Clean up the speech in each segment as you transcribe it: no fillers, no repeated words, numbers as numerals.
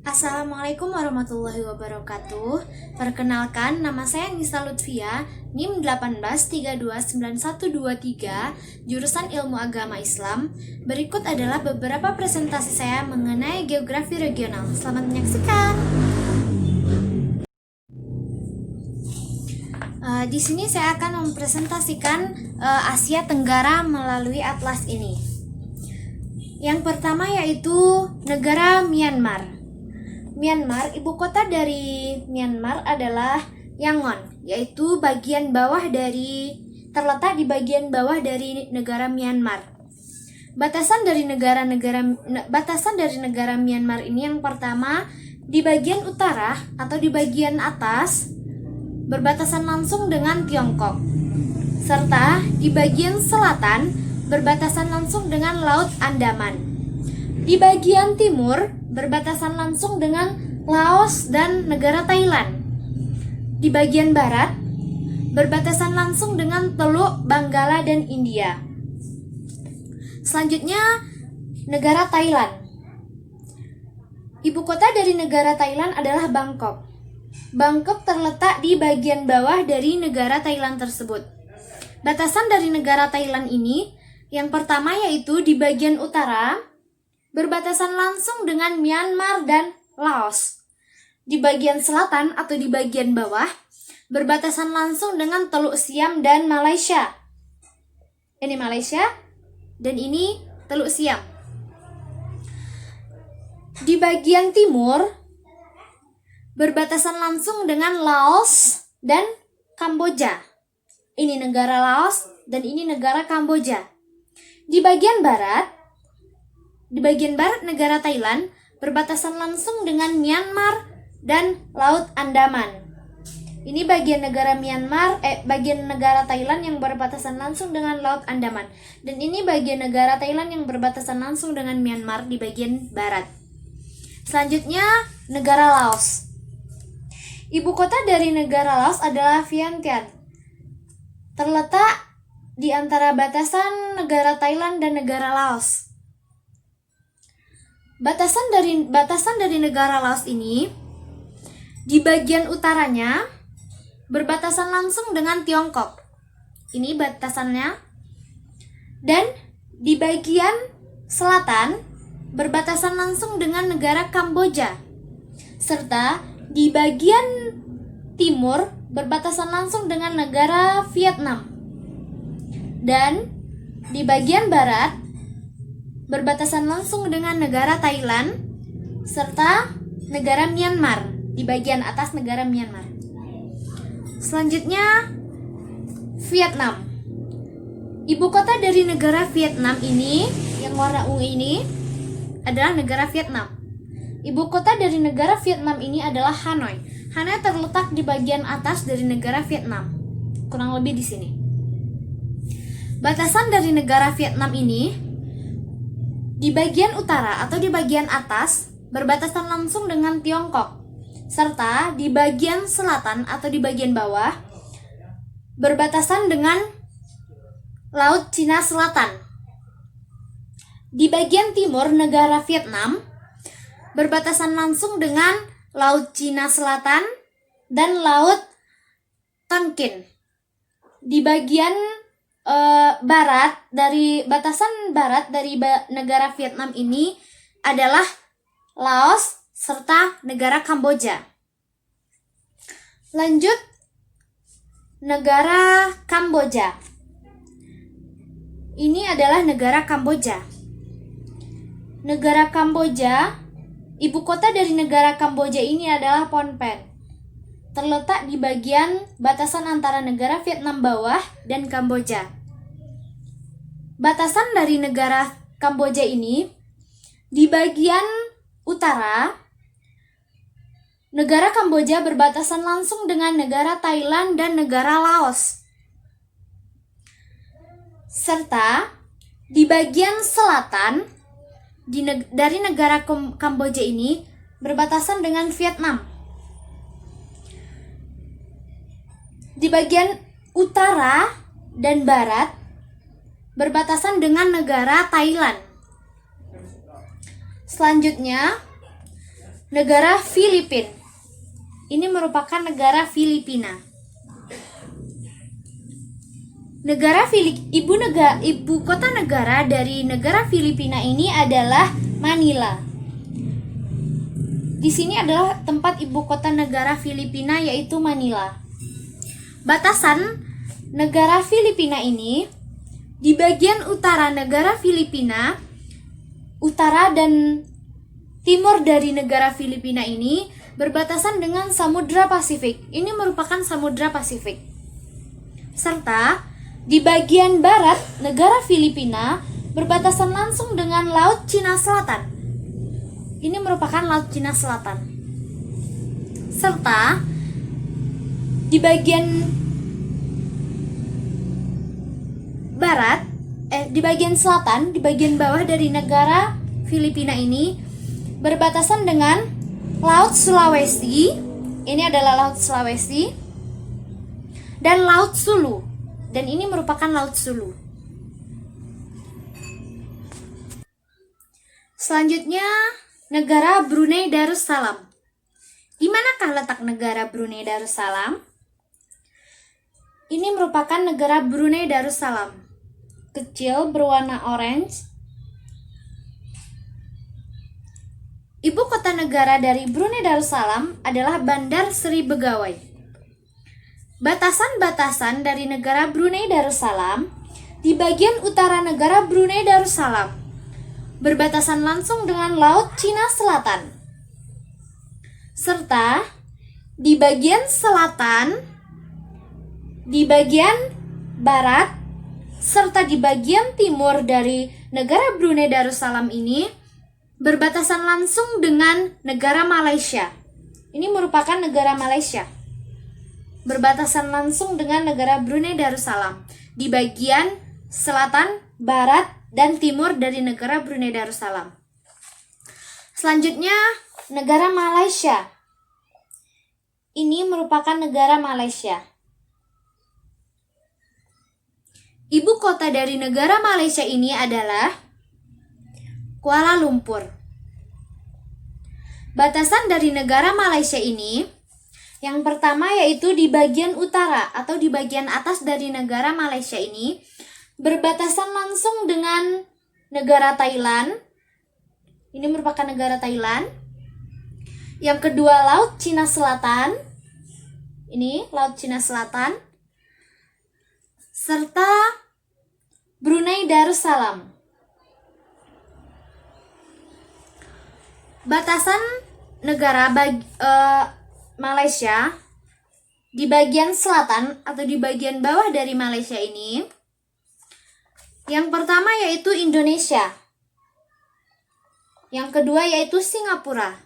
Assalamualaikum warahmatullahi wabarakatuh. Perkenalkan, nama saya Nisa Lutfia, NIM 18329123, jurusan Ilmu Agama Islam. Berikut adalah beberapa presentasi saya mengenai geografi regional. Selamat menyaksikan. Di sini saya akan mempresentasikan Asia Tenggara melalui atlas ini. Yang pertama yaitu negara Myanmar. Myanmar, ibu kota dari Myanmar adalah Yangon, yaitu terletak di bagian bawah dari negara Myanmar. Batasan dari negara Myanmar ini yang pertama di bagian utara atau di bagian atas berbatasan langsung dengan Tiongkok, serta di bagian selatan berbatasan langsung dengan Laut Andaman. Di bagian timur berbatasan langsung dengan Laos dan negara Thailand. Di bagian barat berbatasan langsung dengan Teluk Benggala dan India. Selanjutnya, negara Thailand. Ibu kota dari negara Thailand adalah Bangkok. Bangkok terletak di bagian bawah dari negara Thailand tersebut. Batasan dari negara Thailand ini yang pertama yaitu di bagian utara berbatasan langsung dengan Myanmar dan Laos. Di bagian selatan atau di bagian bawah berbatasan langsung dengan Teluk Siam dan Malaysia. Ini Malaysia dan ini Teluk Siam. Di bagian timur berbatasan langsung dengan Laos dan Kamboja. Ini negara Laos dan ini negara Kamboja. Di bagian barat negara Thailand berbatasan langsung dengan Myanmar dan Laut Andaman. Ini bagian negara Thailand yang berbatasan langsung dengan Laut Andaman. Dan ini bagian negara Thailand yang berbatasan langsung dengan Myanmar di bagian barat. Selanjutnya, negara Laos. Ibu kota dari negara Laos adalah Vientiane. Terletak di antara batasan negara Thailand dan negara Laos. Batasan dari negara Laos ini di bagian utaranya berbatasan langsung dengan Tiongkok. Ini batasannya. Dan di bagian selatan berbatasan langsung dengan negara Kamboja. Serta di bagian timur berbatasan langsung dengan negara Vietnam. Dan di bagian barat berbatasan langsung dengan negara Thailand serta negara Myanmar, di bagian atas negara Myanmar. Selanjutnya, Vietnam. Ibu kota dari negara Vietnam ini yang warna ungu ini adalah negara Vietnam. Ibu kota dari negara Vietnam ini adalah Hanoi. Hanoi terletak di bagian atas dari negara Vietnam, kurang lebih di sini. Batasan dari negara Vietnam ini di bagian utara atau di bagian atas berbatasan langsung dengan Tiongkok, serta di bagian selatan atau di bagian bawah berbatasan dengan Laut Cina Selatan. Di bagian timur negara Vietnam berbatasan langsung dengan Laut Cina Selatan dan Laut Tonkin. Di bagian batasan barat dari negara Vietnam ini adalah Laos serta negara Kamboja. Lanjut, negara Kamboja. Ini adalah negara Kamboja. Negara Kamboja, ibu kota dari negara Kamboja ini adalah Phnom Penh. Terletak di bagian batasan antara negara Vietnam bawah dan Kamboja. Batasan dari negara Kamboja ini di bagian utara, negara Kamboja berbatasan langsung dengan negara Thailand dan negara Laos. Serta di bagian selatan dari negara Kamboja ini berbatasan dengan Vietnam. Di bagian utara dan barat berbatasan dengan negara Thailand. Selanjutnya, negara Filipina. Ini merupakan negara Filipina. Ibu kota negara dari negara Filipina ini adalah Manila. Di sini adalah tempat ibu kota negara Filipina, yaitu Manila. Batasan negara Filipina ini di bagian utara negara Filipina, utara dan timur dari negara Filipina ini berbatasan dengan Samudra Pasifik. Ini merupakan Samudra Pasifik. Serta di bagian barat negara Filipina berbatasan langsung dengan Laut Cina Selatan. Ini merupakan Laut Cina Selatan. Serta di bagian di bagian selatan, di bagian bawah dari negara Filipina ini berbatasan dengan Laut Sulawesi. Ini adalah Laut Sulawesi dan Laut Sulu. Dan ini merupakan Laut Sulu. Selanjutnya, negara Brunei Darussalam. Di manakah letak negara Brunei Darussalam? Ini merupakan negara Brunei Darussalam. Kecil, berwarna orange. Ibu kota negara dari Brunei Darussalam adalah Bandar Seri Begawan. Batasan-batasan dari negara Brunei Darussalam di bagian utara negara Brunei Darussalam berbatasan langsung dengan Laut Cina Selatan. Serta di bagian selatan, di bagian barat, serta di bagian timur dari negara Brunei Darussalam ini berbatasan langsung dengan negara Malaysia. Ini merupakan negara Malaysia. Berbatasan langsung dengan negara Brunei Darussalam di bagian selatan, barat, dan timur dari negara Brunei Darussalam. Selanjutnya, negara Malaysia. Ini merupakan negara Malaysia. Ibu kota dari negara Malaysia ini adalah Kuala Lumpur. Batasan dari negara Malaysia ini yang pertama yaitu di bagian utara atau di bagian atas dari negara Malaysia ini berbatasan langsung dengan negara Thailand. Ini merupakan negara Thailand. Yang kedua, Laut Cina Selatan. Ini Laut Cina Selatan. Serta Brunei Darussalam. Batasan negara Malaysia di bagian selatan atau di bagian bawah dari Malaysia ini, yang pertama yaitu Indonesia, yang kedua yaitu Singapura.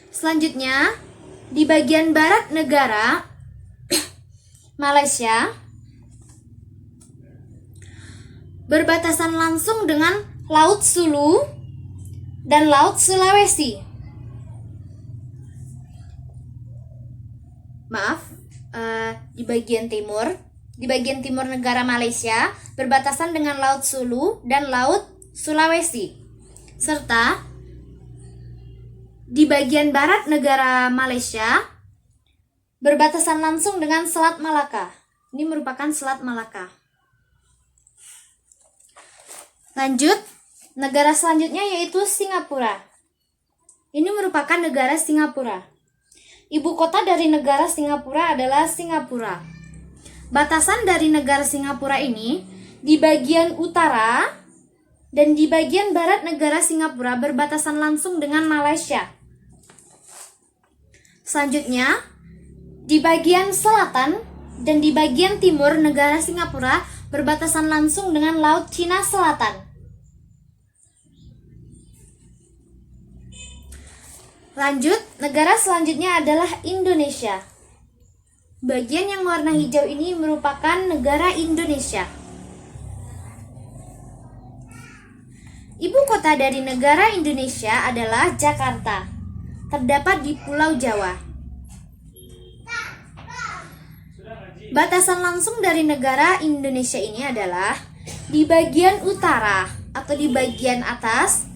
Selanjutnya di bagian barat negara Malaysia berbatasan langsung dengan Laut Sulu dan Laut Sulawesi. Di bagian timur negara Malaysia berbatasan dengan Laut Sulu dan Laut Sulawesi. Serta di bagian barat negara Malaysia berbatasan langsung dengan Selat Malaka. Ini merupakan Selat Malaka. Lanjut, negara selanjutnya yaitu Singapura. Ini merupakan negara Singapura. Ibu kota dari negara Singapura adalah Singapura. Batasan dari negara Singapura ini di bagian utara dan di bagian barat negara Singapura berbatasan langsung dengan Malaysia. Selanjutnya, di bagian selatan dan di bagian timur negara Singapura berbatasan langsung dengan Laut Cina Selatan. Lanjut, negara selanjutnya adalah Indonesia. Bagian yang warna hijau ini merupakan negara Indonesia. Ibu kota dari negara Indonesia adalah Jakarta. Terdapat di Pulau Jawa. Batasan langsung dari negara Indonesia ini adalah di bagian utara atau di bagian atas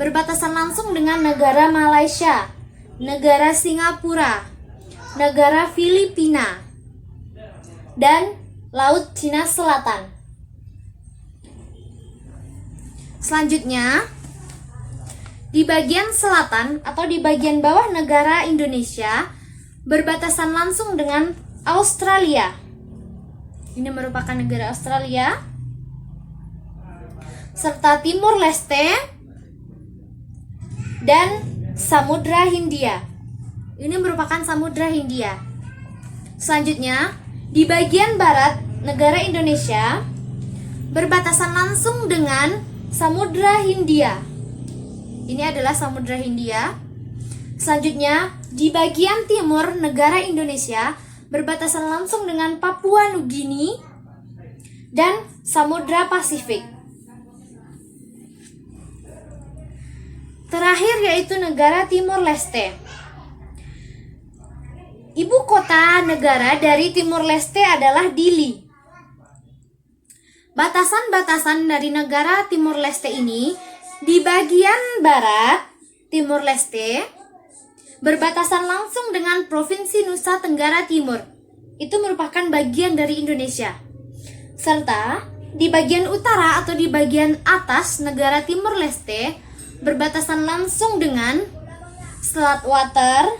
berbatasan langsung dengan negara Malaysia, negara Singapura, negara Filipina, dan Laut Cina Selatan. Selanjutnya, di bagian selatan atau di bagian bawah negara Indonesia berbatasan langsung dengan Australia. Ini merupakan negara Australia, serta Timur Leste dan Samudra Hindia. Ini merupakan Samudra Hindia. Selanjutnya, di bagian barat negara Indonesia berbatasan langsung dengan Samudra Hindia. Ini adalah Samudra Hindia. Selanjutnya, di bagian timur negara Indonesia berbatasan langsung dengan Papua Nugini dan Samudra Pasifik. Terakhir yaitu negara Timur Leste. Ibu kota negara dari Timur Leste adalah Dili. Batasan-batasan dari negara Timur Leste ini di bagian barat Timur Leste berbatasan langsung dengan Provinsi Nusa Tenggara Timur. Itu merupakan bagian dari Indonesia. Serta di bagian utara atau di bagian atas negara Timur Leste berbatasan langsung dengan Selat Water,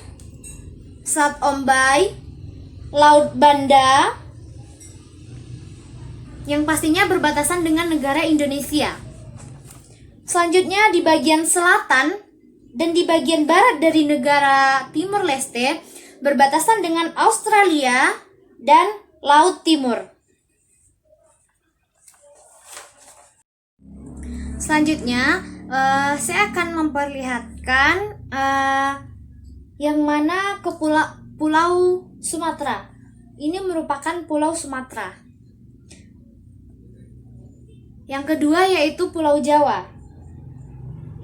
Selat Ombai, Laut Banda, yang pastinya berbatasan dengan negara Indonesia. Selanjutnya di bagian selatan dan di bagian barat dari negara Timur Leste berbatasan dengan Australia dan Laut Timur. Selanjutnya saya akan memperlihatkan yang mana ke Pulau Sumatera. Ini merupakan Pulau Sumatera. Yang kedua yaitu Pulau Jawa.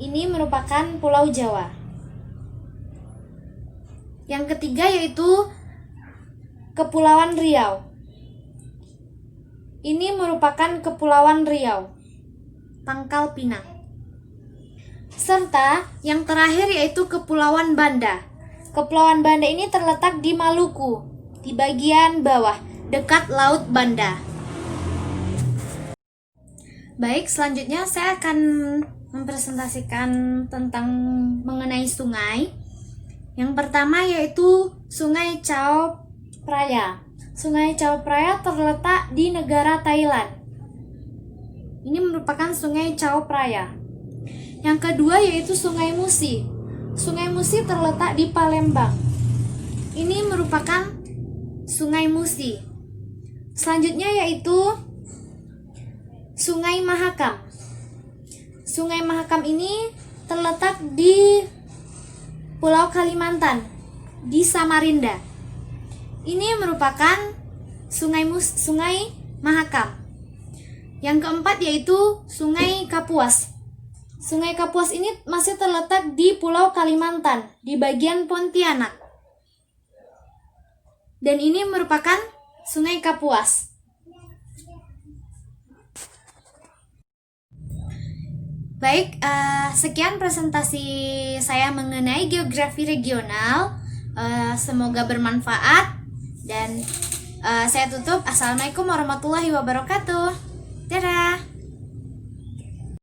Ini merupakan Pulau Jawa. Yang ketiga yaitu Kepulauan Riau. Ini merupakan Kepulauan Riau, Pangkal Pinang. Serta yang terakhir yaitu Kepulauan Banda. Kepulauan Banda ini terletak di Maluku, di bagian bawah, dekat Laut Banda. Baik, selanjutnya saya akan mempresentasikan tentang mengenai sungai. Yang pertama yaitu Sungai Chao Phraya. Sungai Chao Phraya terletak di negara Thailand. Ini merupakan Sungai Chao Phraya. Yang kedua yaitu Sungai Musi. Sungai Musi terletak di Palembang. Ini merupakan Sungai Musi. Selanjutnya yaitu Sungai Mahakam. Sungai Mahakam ini terletak di Pulau Kalimantan, di Samarinda. Ini merupakan Sungai Mahakam. Yang keempat yaitu Sungai Kapuas. Sungai Kapuas ini masih terletak di Pulau Kalimantan, di bagian Pontianak. Dan ini merupakan Sungai Kapuas. Baik, sekian presentasi saya mengenai geografi regional. Semoga bermanfaat. Dan saya tutup. Assalamualaikum warahmatullahi wabarakatuh. Dadah.